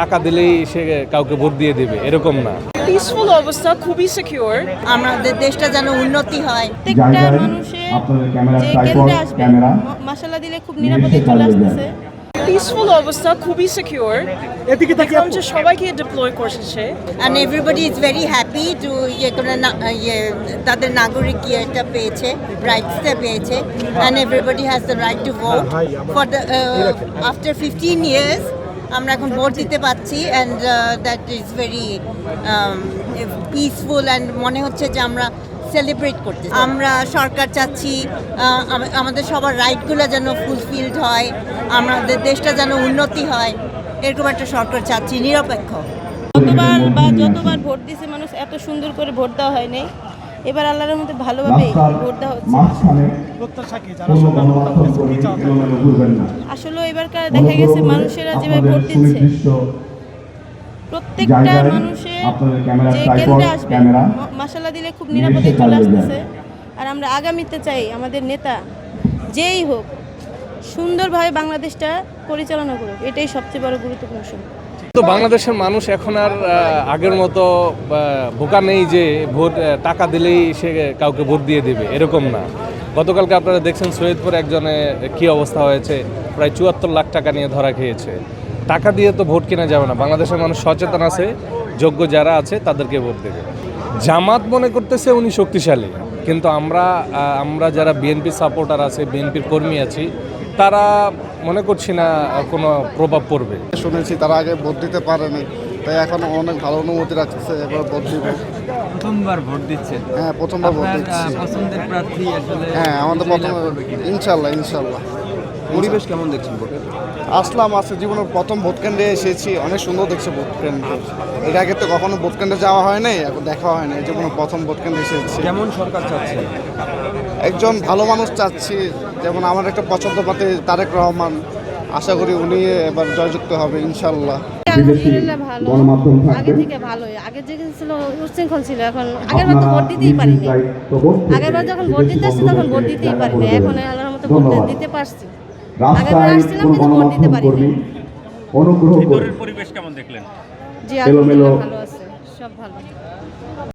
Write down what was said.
টাকা দিলেই সে কাউকে ভোট দিয়ে দিবে এরকম না। পিসফুল অবস্থা, খুবই সিকিউর। আমাদের দেশটা যেন উন্নতি হয়। প্রত্যেকটা মানুষের যে কেন্দ্রে আসবে মশালা দিলে খুব নিরাপদে চলে আসতেছে। পিসফুল অবস্থা, খুবই সিকিউর। এদিকে দেখলাম যে সবাইকে ডিপ্লয় করছে। and everybody is very happy to তাদের নাগরিক ইয়েটা পেয়েছে, রাইটসটা পেয়েছে, and everybody has the right to vote for the after 15 years আমরা এখন ভোট দিতে পাচ্ছি, and that is very peaceful and মনে হচ্ছে যে আমরা সেলিব্রেট করতে। আমরা সরকার চাচ্ছি আমাদের সবার রাইটগুলো যেন ফুলফিলড হয়, আমাদের দেশটা যেন উন্নতি হয়, এরকম একটা সরকার চাচ্ছি, নিরপেক্ষ। যতবার ভোট দিছে মানুষ এত সুন্দর করে ভোট দেওয়া হয়নি। এবার আল্লাহর মধ্যে ভালোভাবে ভোট দেওয়া হচ্ছে। আসলে এবারকার দেখা গেছে মানুষেরা যেভাবে ভোট দিচ্ছে, প্রত্যেকটা মানুষের যে কেন্দ্রে আসবে মশালা দিলে খুব নিরাপদে চলে আসতেছে। আর আমরা আগামীতে চাই আমাদের নেতা যেই হোক সুন্দরভাবে বাংলাদেশটা পরিচালনা করুক, এটাই সবচেয়ে বড় গুরুত্বপূর্ণ বিষয়। তো বাংলাদেশের মানুষ এখন আর আগের মতো বোকা নেই যে ভোট টাকা দিলেই সে কাউকে ভোট দিয়ে দিবে এরকম না। গতকালকে আপনারা দেখছেন সৈয়দপুরে একজনে কী অবস্থা হয়েছে, প্রায় ৭৪ লাখ টাকা নিয়ে ধরা খেয়েছে। টাকা দিয়ে তো ভোট কেনা যাবে না। বাংলাদেশের মানুষ সচেতন আছে, যোগ্য যারা আছে তাদেরকে ভোট দেবে। জামাত মনে করতেছে উনি শক্তিশালী, কিন্তু আমরা যারা বিএনপি সাপোর্টার আছে, বিএনপির কর্মী আছি, তারা মনে করছি না কোনো প্রভাব পড়বে। শুনেছি তারা আগে ভোট দিতে পারেনি, তাই এখন অনেক ভালো অনুমতি রাখছে, এবার ভোট দিব। প্রথমবার ভোট দিচ্ছেন? হ্যাঁ, প্রথমবার ভোট দিচ্ছি। পছন্দের প্রার্থী আসলে? হ্যাঁ, আমাদের প্রথম, ইনশাল্লাহ। পরিবেশ কেমন দেখছেন ভোটের? আসলাম, আছে জীবনের প্রথম ভোট কেন্দ্রে এসেছি, অনেক সুন্দর দেখছে ভোট কেন্দ্র। এর আগে তো কখনো ভোট কেন্দ্রে যাওয়া হয় নাই, এখন দেখা হয় না, জীবনের প্রথম ভোট কেন্দ্রে এসেছি। কেমন সরকার চাচ্ছে? একজন ভালো মানুষ চাচ্ছি, যেমন আমার একটা পছন্দ পাতে তারেক রহমান, আশা করি উনি এবার জয়যুক্ত হবে ইনশাল্লাহ। আলহামদুলিল্লাহ ভালো, আগে থেকে ভালোই। আগে যে ছিল উচ্ছৃঙ্খল ছিল, এখন আগেরবার তো ভোট দিতেই পারিনি। আগেরবার যখন ভোট দিতে আসছি তখন ভোট দিতেই পারিনি, এখন আল্লাহর মতো ভোট দিতে পারছি। আগেরবার আসছিলাম কিন্তু ভোট দিতে পারিনি। ভিতরের পরিবেশ কেমন দেখলেন? জি আলহামদুলিল্লাহ ভালো আছে, সব ভালো।